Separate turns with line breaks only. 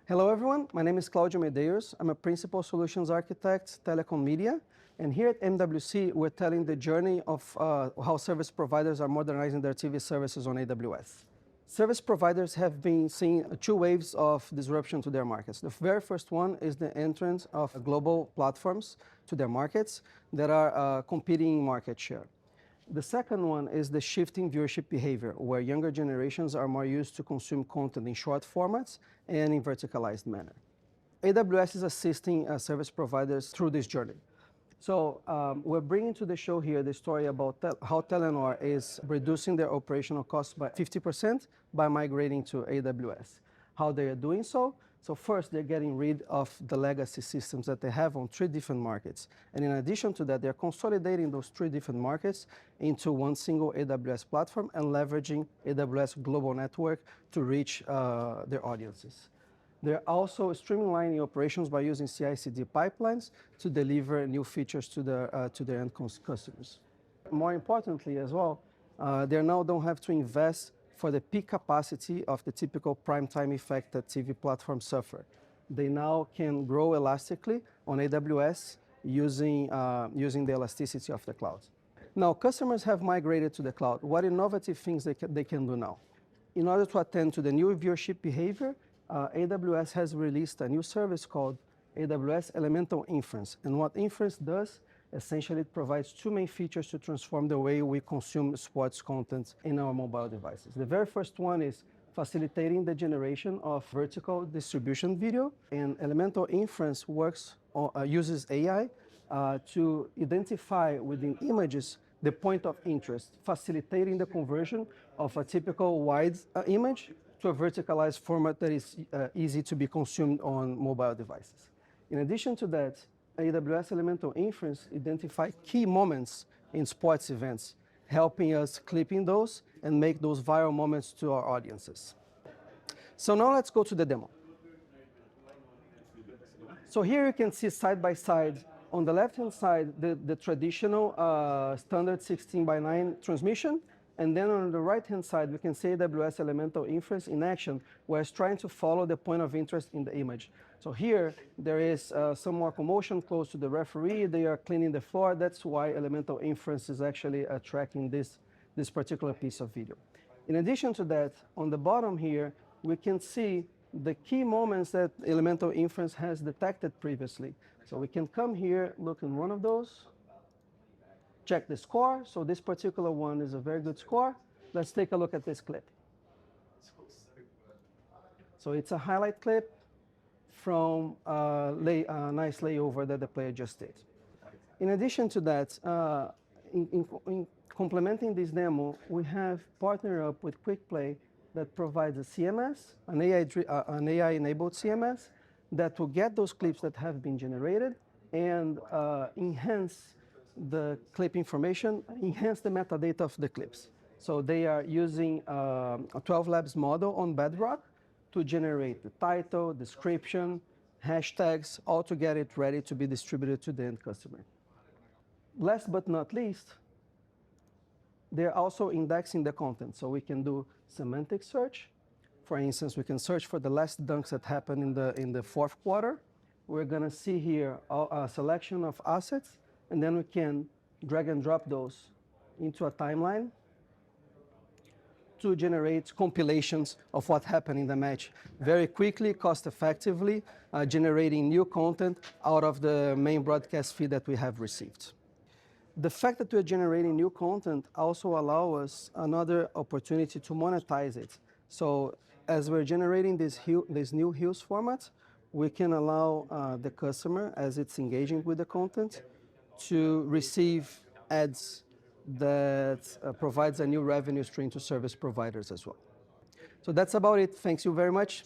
Hello everyone, my name is Claudio Medeiros. I'm a Principal Solutions Architect, Telecom Media. And here at MWC, we're telling the journey of how service providers are modernizing their TV services on AWS. Service providers have been seeing two waves of disruption to their markets. The very first one is the entrance of global platforms to their markets that are competing in market share. The second one is the shifting viewership behavior, where younger generations are more used to consume content in short formats and in verticalized manner. AWS is assisting service providers through this journey. So we're bringing to the show here the story about how Telenor is reducing their operational costs by 50% by migrating to AWS. How they are doing so? So first, they're getting rid of the legacy systems that they have on 3 different markets. And in addition to that, they're consolidating those 3 different markets into one single AWS platform and leveraging AWS global network to reach their audiences. They're also streamlining operations by using CI/CD pipelines to deliver new features to their end customers. More importantly as well, they now don't have to invest for the peak capacity of the typical prime time effect that TV platforms suffer. They now can grow elastically on AWS using the elasticity of the cloud. Now, customers have migrated to the cloud. What innovative things they can do now? In order to attend to the new viewership behavior, AWS has released a new service called AWS Elemental Inference. And what inference does, essentially it provides 2 main features to transform the way we consume sports content in our mobile devices. The very first one is facilitating the generation of vertical distribution video. And Elemental Inference uses AI to identify within images the point of interest, facilitating the conversion of a typical wide image to a verticalized format that is easy to be consumed on mobile devices. In addition to that, AWS Elemental Inference identify key moments in sports events, helping us clipping those and make those viral moments to our audiences. So now let's go to the demo. So here you can see side by side, on the left-hand side, the traditional standard 16:9 transmission. And then on the right-hand side, we can see AWS Elemental Inference in action, where it's trying to follow the point of interest in the image. So here, there is some more commotion close to the referee. They are cleaning the floor. That's why Elemental Inference is actually tracking this particular piece of video. In addition to that, on the bottom here, we can see the key moments that Elemental Inference has detected previously. So we can come here, look in one of those, check the score. So this particular one is a very good score. Let's take a look at this clip. So it's a highlight clip from a nice layover that the player just did. In addition to that, in complementing this demo, we have partnered up with QuickPlay that provides a CMS, an AI-enabled CMS, that will get those clips that have been generated and enhance the clip information, enhance the metadata of the clips. So they are using a 12 Labs model on Bedrock to generate the title, description, hashtags, all to get it ready to be distributed to the end customer. Last but not least, they're also indexing the content. So we can do semantic search. For instance, we can search for the last dunks that happened in the 4th quarter. We're gonna see here a selection of assets, and then we can drag and drop those into a timeline to generate compilations of what happened in the match very quickly, cost effectively, generating new content out of the main broadcast feed that we have received. The fact that we're generating new content also allows us another opportunity to monetize it. So as we're generating this new Hills format, we can allow the customer, as it's engaging with the content, to receive ads that provides a new revenue stream to service providers as well. So that's about it. Thanks you very much.